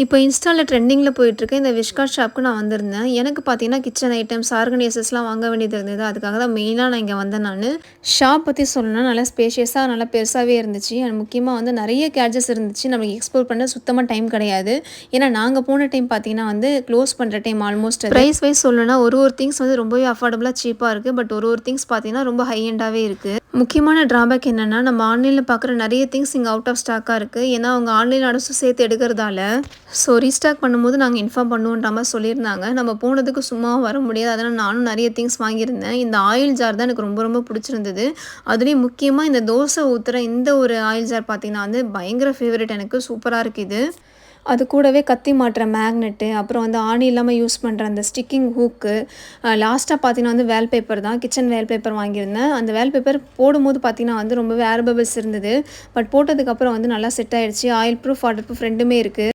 இப்போ இன்ஸ்டால ட்ரெண்டிங்கில போயிட்டுருக்க இந்த விஷ்கார்ட் ஷாப்க்கு நான் வந்திருந்தேன். எனக்கு பார்த்தீங்கன்னா, கிச்சன் ஐட்டம்ஸ், ஆர்கனைசர்ஸ்லாம் வாங்க வேண்டியது இருந்தது. அதுக்காக தான் மெயினா நான் இங்க வந்தேன் நானு. ஷாப் பத்தி சொல்லணும்னா, நல்லா ஸ்பேஷியஸா, நல்லா பெருசாவே இருந்துச்சு. அண்ட் முக்கியமா வந்து நெறைய கேட்ஜெட்ஸ் இருந்துச்சு. நமக்கு எக்ஸ்ப்ளோர் பண்ண சுத்தமா டைம் கிடையாது. ஏன்னா, நாங்க போன டைம் பார்த்தீங்கன்னா வந்து, க்ளோஸ் பண்ற டைம் ஆல்மோஸ்ட் அது. பிரைஸ் வைஸ் சொல்லணும்னா, ஒரு திங்ஸ் வந்து ரொம்பவே அஃபோர்டபுளா, சீப்பா இருக்கு. பட் ஒரு திங்ஸ் பார்த்தீங்கன்னா, ரொம்ப ஹை எண்டாவே இருக்கு. முக்கியமான டிராபேக் என்னன்னா, நம்ம ஆன்லைன்ல பார்க்குற நெறைய திங்ஸ் இங்க அவுட் ஆஃப் ஸ்டாக்கா இருக்கு. ஏன்னா, அவங்க ஆன்லைன் ஆர்டர்ஸும் சேர்த்து எடுக்கிறதால ஸோ ரீஸ்டாக் பண்ணும்போது நாங்க இன்ஃபார்ம் பண்ணுவோன்ற மாரி சொல்லியிருந்தாங்க. நம்ம போனதுக்கு சும்மாவும் வர முடியாது. அதனால நானும் நெறைய திங்ஸ் வாங்கியிருந்தேன். இந்த ஆயில் ஜார் தான் எனக்கு ரொம்ப ரொம்ப பிடிச்சிருந்தது. அதுலயும் முக்கியமா இந்த தோசை ஊத்துற இந்த ஒரு ஆயில் ஜார் பார்த்தீங்கன்னா வந்து பயங்கர ஃபேவரைட் எனக்கு. சூப்பரா இருக்கு இது. அது கூடவே கத்தி மாட்டுற மேக்னெட்டு, அப்புறம் வந்து ஆணி இல்லாம யூஸ் பண்ற அந்த ஸ்டிக்கிங் ஹூக்கு, லாஸ்ட்டா பார்த்தீங்கன்னா வந்து வால்பேப்பர் தான். கிச்சன் வால்பேப்பர் வாங்கியிருந்தேன். அந்த வால்பேப்பர் போடும்போது பார்த்தீங்கன்னா வந்து ரொம்பவே ஏர் பபிள்ஸ் இருந்தது. பட் போட்டதுக்கப்புறம் வந்து நல்லா செட் ஆயிடுச்சு. ஆயில் ப்ரூஃப், வாட்டர் ப்ரூஃப் 2மே இருக்கு.